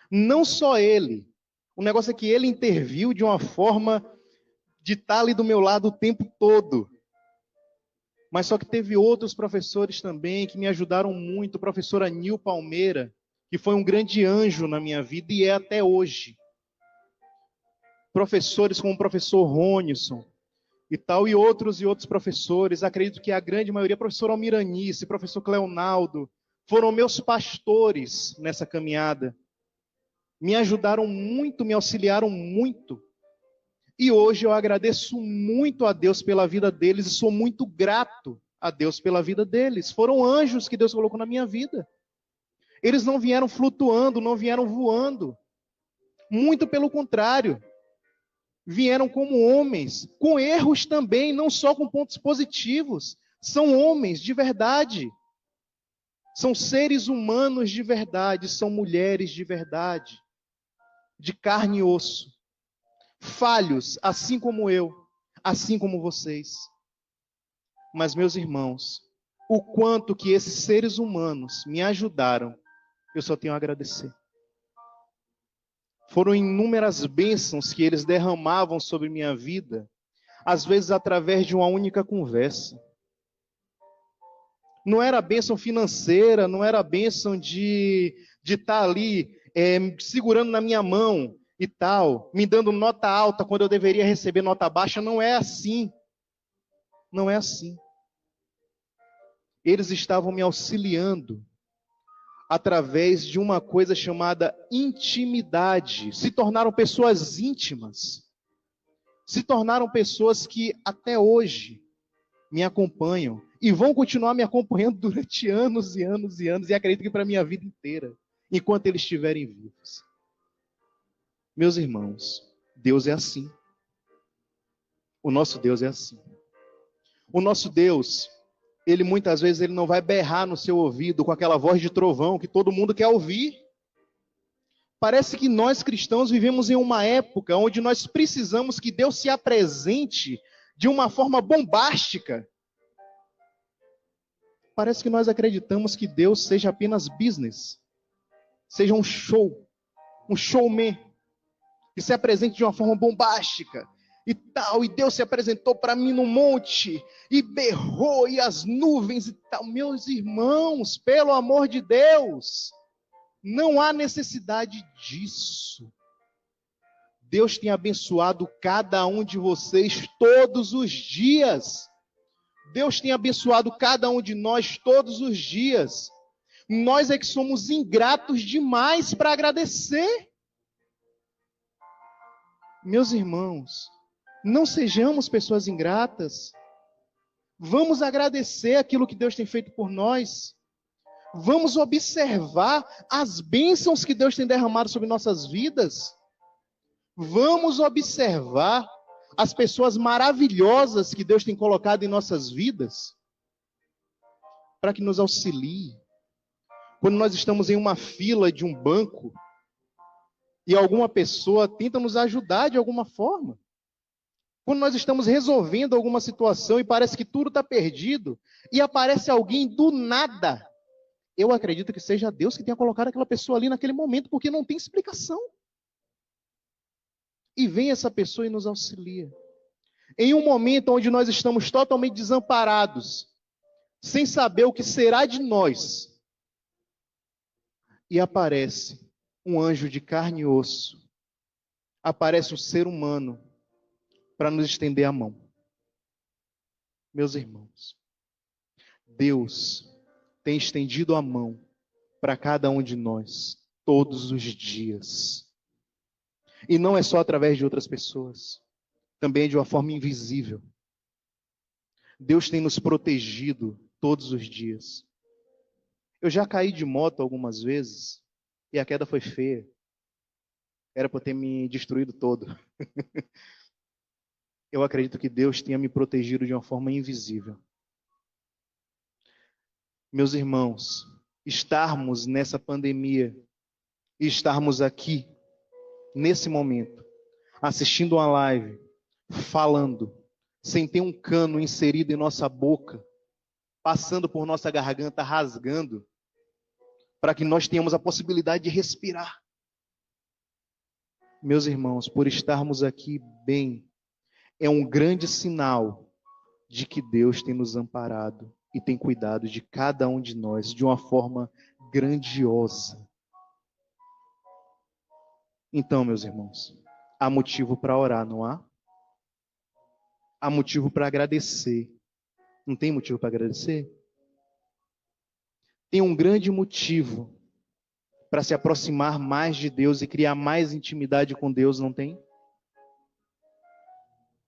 S4: Não só ele. O negócio é que ele interviu de uma forma de estar ali do meu lado o tempo todo. Mas só que teve outros professores também que me ajudaram muito. O professor Anil Palmeira, que foi um grande anjo na minha vida e é até hoje. Professores como o professor Ronison e tal, e outros professores, acredito que a grande maioria, professor Almiranice, professor Cleonaldo, foram meus pastores nessa caminhada. Me ajudaram muito, me auxiliaram muito. E hoje eu agradeço muito a Deus pela vida deles e sou muito grato a Deus pela vida deles. Foram anjos que Deus colocou na minha vida. Eles não vieram flutuando, não vieram voando. Muito pelo contrário. Vieram como homens, com erros também, não só com pontos positivos. São homens de verdade. São seres humanos de verdade, são mulheres de verdade, de carne e osso. Falhos, assim como eu, assim como vocês. Mas, meus irmãos, o quanto que esses seres humanos me ajudaram, eu só tenho a agradecer. Foram inúmeras bênçãos que eles derramavam sobre minha vida, às vezes através de uma única conversa. Não era bênção financeira, não era bênção de estar ali segurando na minha mão e tal, me dando nota alta quando eu deveria receber nota baixa. Não é assim. Não é assim. Eles estavam me auxiliando através de uma coisa chamada intimidade. Se tornaram pessoas íntimas. Se tornaram pessoas que até hoje me acompanham e vão continuar me acompanhando durante anos e anos e anos, e acredito que para a minha vida inteira, enquanto eles estiverem vivos. Meus irmãos, Deus é assim. O nosso Deus é assim. O nosso Deus, ele muitas vezes ele não vai berrar no seu ouvido com aquela voz de trovão que todo mundo quer ouvir. Parece que nós cristãos vivemos em uma época onde nós precisamos que Deus se apresente de uma forma bombástica. Parece que nós acreditamos que Deus seja apenas business, seja um showman, que se apresente de uma forma bombástica e tal. E Deus se apresentou para mim no monte e berrou, e as nuvens e tal. Meus irmãos, pelo amor de Deus, não há necessidade disso. Deus tem abençoado cada um de vocês todos os dias. Deus tem abençoado cada um de nós todos os dias. Nós é que somos ingratos demais para agradecer. Meus irmãos, não sejamos pessoas ingratas. Vamos agradecer aquilo que Deus tem feito por nós. Vamos observar as bênçãos que Deus tem derramado sobre nossas vidas. Vamos observar as pessoas maravilhosas que Deus tem colocado em nossas vidas, para que nos auxilie. Quando nós estamos em uma fila de um banco, e alguma pessoa tenta nos ajudar de alguma forma. Quando nós estamos resolvendo alguma situação e parece que tudo está perdido, e aparece alguém do nada, eu acredito que seja Deus que tenha colocado aquela pessoa ali naquele momento, porque não tem explicação. E vem essa pessoa e nos auxilia. Em um momento onde nós estamos totalmente desamparados, sem saber o que será de nós, e aparece um anjo de carne e osso, aparece um ser humano para nos estender a mão. Meus irmãos, Deus tem estendido a mão para cada um de nós todos os dias. E não é só através de outras pessoas, também de uma forma invisível. Deus tem nos protegido todos os dias. Eu já caí de moto algumas vezes e a queda foi feia. Era para ter me destruído todo. Eu acredito que Deus tenha me protegido de uma forma invisível. Meus irmãos, estarmos nessa pandemia e estarmos aqui nesse momento, assistindo uma live, falando, sem ter um cano inserido em nossa boca, passando por nossa garganta, rasgando, para que nós tenhamos a possibilidade de respirar. Meus irmãos, por estarmos aqui bem, é um grande sinal de que Deus tem nos amparado e tem cuidado de cada um de nós de uma forma grandiosa. Então, meus irmãos, há motivo para orar, não há? Há motivo para agradecer. Não tem motivo para agradecer? Tem um grande motivo para se aproximar mais de Deus e criar mais intimidade com Deus, não tem?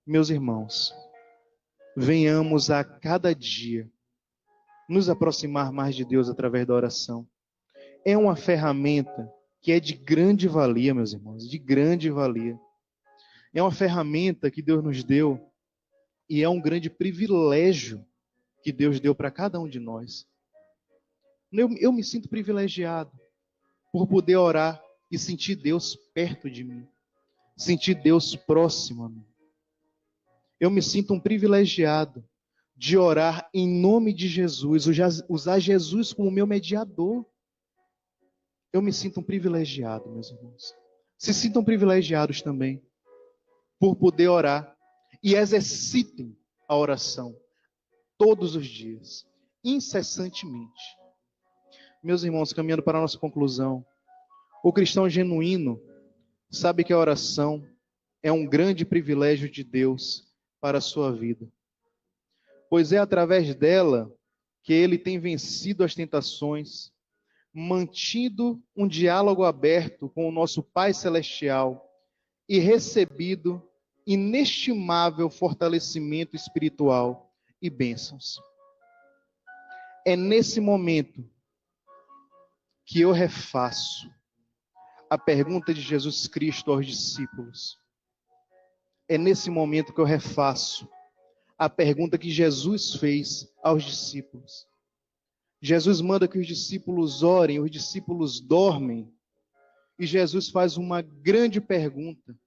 S4: Meus irmãos, venhamos a cada dia nos aproximar mais de Deus através da oração. É uma ferramenta que é de grande valia, meus irmãos, de grande valia. É uma ferramenta que Deus nos deu e é um grande privilégio que Deus deu para cada um de nós. Eu me sinto privilegiado por poder orar e sentir Deus perto de mim, sentir Deus próximo a mim. Eu me sinto um privilegiado de orar em nome de Jesus, usar Jesus como meu mediador. Eu me sinto um privilegiado, meus irmãos. Se sintam privilegiados também por poder orar e exercitem a oração todos os dias, incessantemente. Meus irmãos, caminhando para a nossa conclusão, o cristão genuíno sabe que a oração é um grande privilégio de Deus para a sua vida, pois é através dela que ele tem vencido as tentações, mantido um diálogo aberto com o nosso Pai Celestial e recebido inestimável fortalecimento espiritual e bênçãos. É nesse momento que eu refaço a pergunta de Jesus Cristo aos discípulos. É nesse momento que eu refaço a pergunta que Jesus fez aos discípulos. Jesus manda que os discípulos orem, os discípulos dormem, e Jesus faz uma grande pergunta,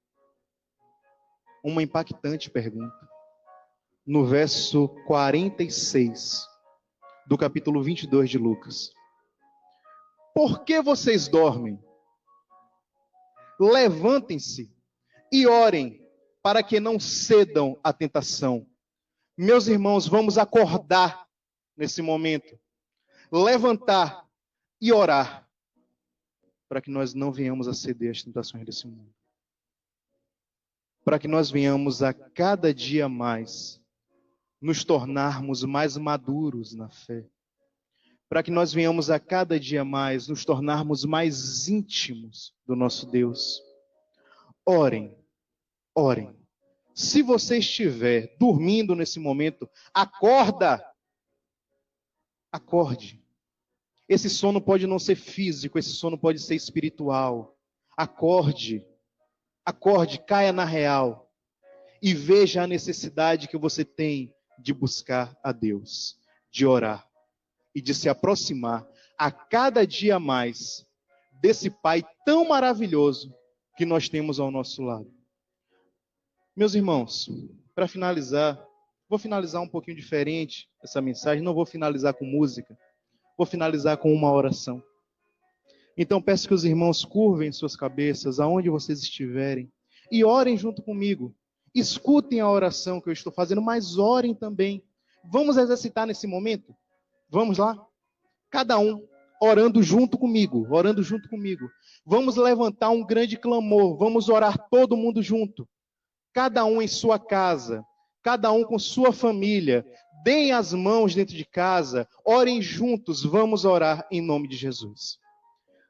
S4: uma impactante pergunta, no verso 46 do capítulo 22 de Lucas. Por que vocês dormem? Levantem-se e orem, para que não cedam à tentação. Meus irmãos, vamos acordar nesse momento, levantar e orar, para que nós não venhamos a ceder às tentações desse mundo. Para que nós venhamos a cada dia mais nos tornarmos mais maduros na fé. Para que nós venhamos a cada dia mais nos tornarmos mais íntimos do nosso Deus. Orem, orem. Se você estiver dormindo nesse momento, acorda. Acorde. Esse sono pode não ser físico, esse sono pode ser espiritual. Acorde. Acorde, caia na real. E veja a necessidade que você tem de buscar a Deus, de orar e de se aproximar a cada dia mais desse Pai tão maravilhoso que nós temos ao nosso lado. Meus irmãos, para finalizar, vou finalizar um pouquinho diferente essa mensagem, não vou finalizar com música, vou finalizar com uma oração. Então peço que os irmãos curvem suas cabeças aonde vocês estiverem e orem junto comigo. Escutem a oração que eu estou fazendo, mas orem também. Vamos exercitar nesse momento? Vamos lá? Cada um orando junto comigo, orando junto comigo. Vamos levantar um grande clamor, vamos orar todo mundo junto. Cada um em sua casa, cada um com sua família. Deem as mãos dentro de casa, orem juntos, vamos orar em nome de Jesus.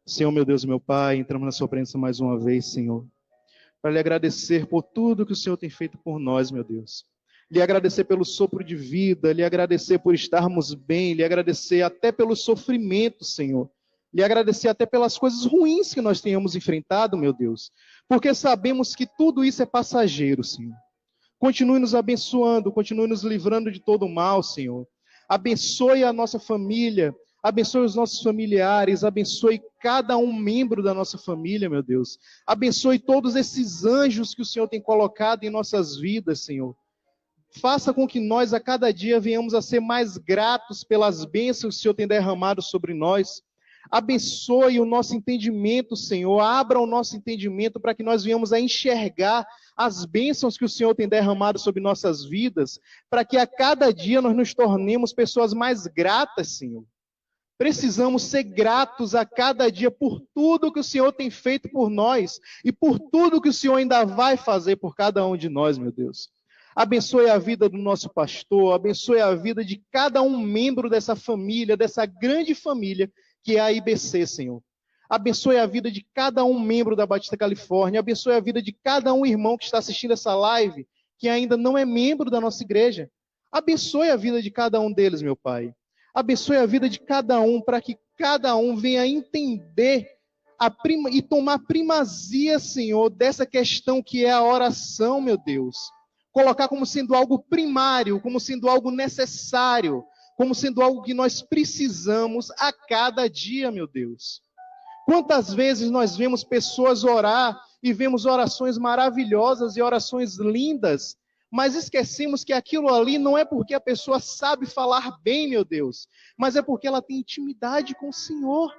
S4: Senhor, meu Deus e meu Pai, entramos na sua presença mais uma vez, Senhor, para lhe agradecer por tudo que o Senhor tem feito por nós, meu Deus. Lhe agradecer pelo sopro de vida, lhe agradecer por estarmos bem, lhe agradecer até pelo sofrimento, Senhor. Lhe agradecer até pelas coisas ruins que nós tenhamos enfrentado, meu Deus. Porque sabemos que tudo isso é passageiro, Senhor. Continue nos abençoando, continue nos livrando de todo o mal, Senhor. Abençoe a nossa família, abençoe os nossos familiares, abençoe cada um membro da nossa família, meu Deus. Abençoe todos esses anjos que o Senhor tem colocado em nossas vidas, Senhor. Faça com que nós a cada dia venhamos a ser mais gratos pelas bênçãos que o Senhor tem derramado sobre nós. Abençoe o nosso entendimento, Senhor. Abra o nosso entendimento para que nós venhamos a enxergar as bênçãos que o Senhor tem derramado sobre nossas vidas, para que a cada dia nós nos tornemos pessoas mais gratas, Senhor. Precisamos ser gratos a cada dia por tudo que o Senhor tem feito por nós e por tudo que o Senhor ainda vai fazer por cada um de nós, meu Deus. Abençoe a vida do nosso pastor, abençoe a vida de cada um membro dessa família, dessa grande família que é a IBC, Senhor. Abençoe a vida de cada um membro da Batista Califórnia, abençoe a vida de cada um irmão que está assistindo essa live, que ainda não é membro da nossa igreja. Abençoe a vida de cada um deles, meu Pai. Abençoe a vida de cada um, para que cada um venha entender e tomar primazia, Senhor, dessa questão que é a oração, meu Deus. Colocar como sendo algo primário, como sendo algo necessário, como sendo algo que nós precisamos a cada dia, meu Deus. Quantas vezes nós vemos pessoas orar e vemos orações maravilhosas e orações lindas, mas esquecemos que aquilo ali não é porque a pessoa sabe falar bem, meu Deus, mas é porque ela tem intimidade com o Senhor.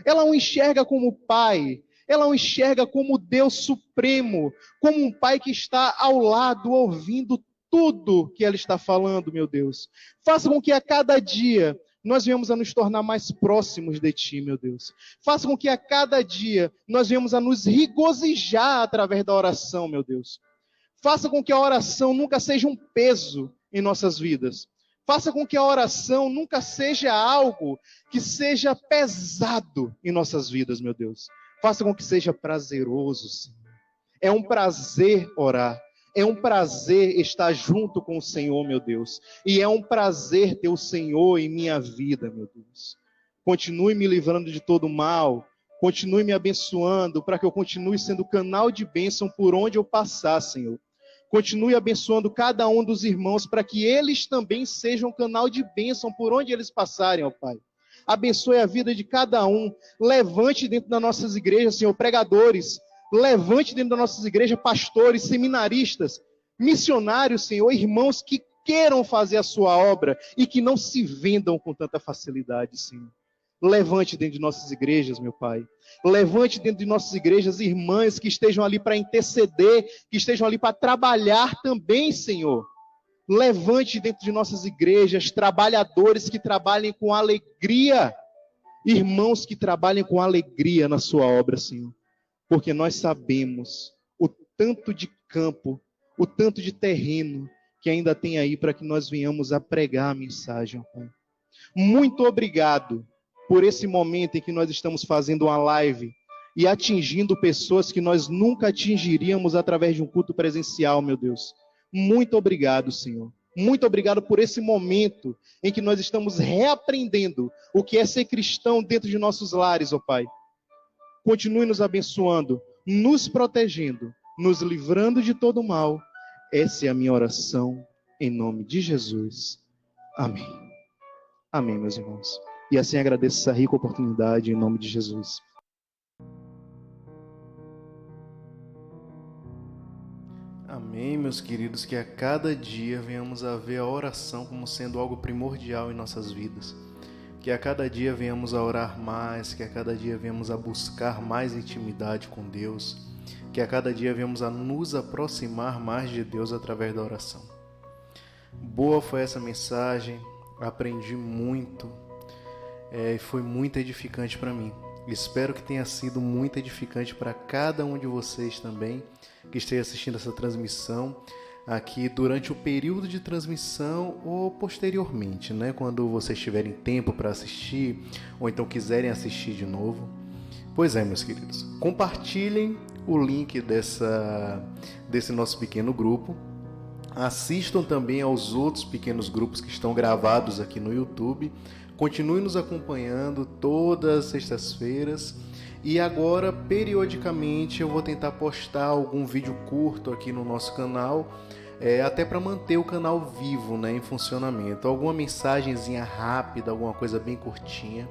S4: Ela o enxerga como Pai, ela o enxerga como Deus supremo, como um pai que está ao lado, ouvindo tudo que ela está falando, meu Deus. Faça com que a cada dia nós venhamos a nos tornar mais próximos de Ti, meu Deus. Faça com que a cada dia nós venhamos a nos regozijar através da oração, meu Deus. Faça com que a oração nunca seja um peso em nossas vidas. Faça com que a oração nunca seja algo que seja pesado em nossas vidas, meu Deus. Faça com que seja prazeroso, Senhor. É um prazer orar. É um prazer estar junto com o Senhor, meu Deus. E é um prazer ter o Senhor em minha vida, meu Deus. Continue me livrando de todo mal. Continue me abençoando para que eu continue sendo canal de bênção por onde eu passar, Senhor. Continue abençoando cada um dos irmãos para que eles também sejam canal de bênção por onde eles passarem, ó Pai. Abençoe a vida de cada um. Levante dentro das nossas igrejas, Senhor, pregadores. Levante dentro das nossas igrejas pastores, seminaristas, missionários, Senhor, irmãos que queiram fazer a sua obra e que não se vendam com tanta facilidade, Senhor. Levante dentro de nossas igrejas, meu Pai. Levante dentro de nossas igrejas irmãs que estejam ali para interceder, que estejam ali para trabalhar também, Senhor. Levante dentro de nossas igrejas trabalhadores que trabalhem com alegria, irmãos que trabalhem com alegria na sua obra, Senhor. Porque nós sabemos o tanto de campo, o tanto de terreno que ainda tem aí para que nós venhamos a pregar a mensagem, Pai. Muito obrigado por esse momento em que nós estamos fazendo uma live e atingindo pessoas que nós nunca atingiríamos através de um culto presencial, meu Deus. Muito obrigado, Senhor. Muito obrigado por esse momento em que nós estamos reaprendendo o que é ser cristão dentro de nossos lares, ó Pai. Continue nos abençoando, nos protegendo, nos livrando de todo mal. Essa é a minha oração, em nome de Jesus. Amém. Amém, meus irmãos. E assim agradeço essa rica oportunidade, em nome de Jesus.
S1: Amém, meus queridos, que a cada dia venhamos a ver a oração como sendo algo primordial em nossas vidas. Que a cada dia venhamos a orar mais, que a cada dia venhamos a buscar mais intimidade com Deus, que a cada dia venhamos a nos aproximar mais de Deus através da oração. Boa foi essa mensagem, aprendi muito, e foi muito edificante para mim. Espero que tenha sido muito edificante para cada um de vocês também, que esteja assistindo essa transmissão aqui durante o período de transmissão ou posteriormente, né? Quando vocês tiverem tempo para assistir ou então quiserem assistir de novo. Pois é, meus queridos, compartilhem o link desse nosso pequeno grupo. Assistam também aos outros pequenos grupos que estão gravados aqui no YouTube. Continue nos acompanhando todas as sextas-feiras. E agora, periodicamente, eu vou tentar postar algum vídeo curto aqui no nosso canal, até para manter o canal vivo, né, em funcionamento. Alguma mensagenzinha rápida, alguma coisa bem curtinha.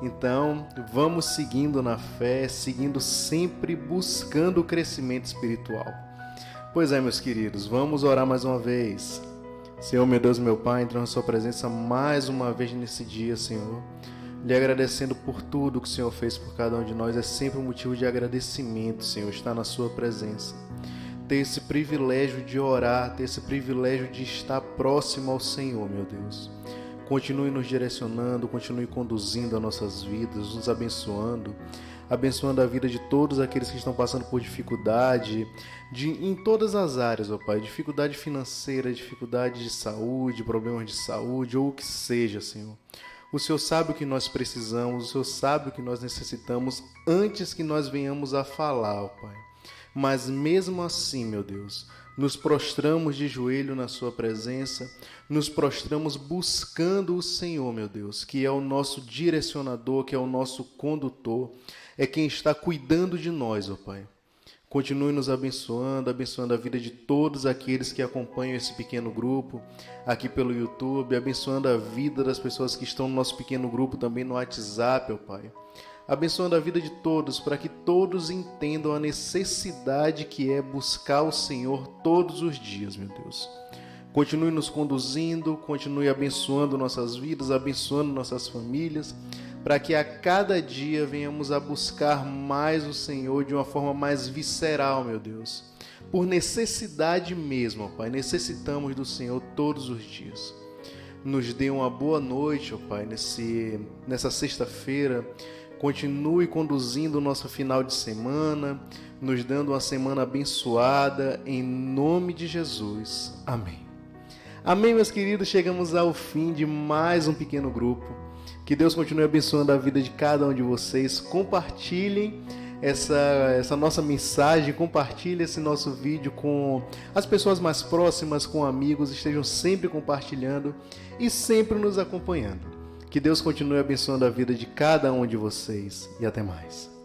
S1: Então, vamos seguindo na fé, seguindo sempre buscando o crescimento espiritual. Pois é, meus queridos, vamos orar mais uma vez. Senhor, meu Deus, meu Pai, entramos na sua presença mais uma vez nesse dia, Senhor. Lhe agradecendo por tudo que o Senhor fez por cada um de nós. É sempre um motivo de agradecimento, Senhor, estar na sua presença. Ter esse privilégio de orar, ter esse privilégio de estar próximo ao Senhor, meu Deus. Continue nos direcionando, continue conduzindo as nossas vidas, nos abençoando, abençoando a vida de todos aqueles que estão passando por dificuldade, em todas as áreas, ó Pai, dificuldade financeira, dificuldade de saúde, problemas de saúde, ou o que seja, Senhor. O Senhor sabe o que nós precisamos, o Senhor sabe o que nós necessitamos antes que nós venhamos a falar, ó Pai. Mas mesmo assim, meu Deus, nos prostramos de joelho na sua presença, nos prostramos buscando o Senhor, meu Deus, que é o nosso direcionador, que é o nosso condutor, é quem está cuidando de nós, ó Pai. Continue nos abençoando, abençoando a vida de todos aqueles que acompanham esse pequeno grupo aqui pelo YouTube, abençoando a vida das pessoas que estão no nosso pequeno grupo também no WhatsApp, ó Pai. Abençoando a vida de todos, para que todos entendam a necessidade que é buscar o Senhor todos os dias, meu Deus. Continue nos conduzindo, continue abençoando nossas vidas, abençoando nossas famílias, para que a cada dia venhamos a buscar mais o Senhor de uma forma mais visceral, meu Deus. Por necessidade mesmo, ó Pai, necessitamos do Senhor todos os dias. Nos dê uma boa noite, ó Pai, nessa sexta-feira. Continue conduzindo o nosso final de semana, nos dando uma semana abençoada, em nome de Jesus. Amém. Amém, meus queridos, chegamos ao fim de mais um pequeno grupo. Que Deus continue abençoando a vida de cada um de vocês. Compartilhem essa nossa mensagem, compartilhem esse nosso vídeo com as pessoas mais próximas, com amigos, estejam sempre compartilhando e sempre nos acompanhando. Que Deus continue abençoando a vida de cada um de vocês e até mais.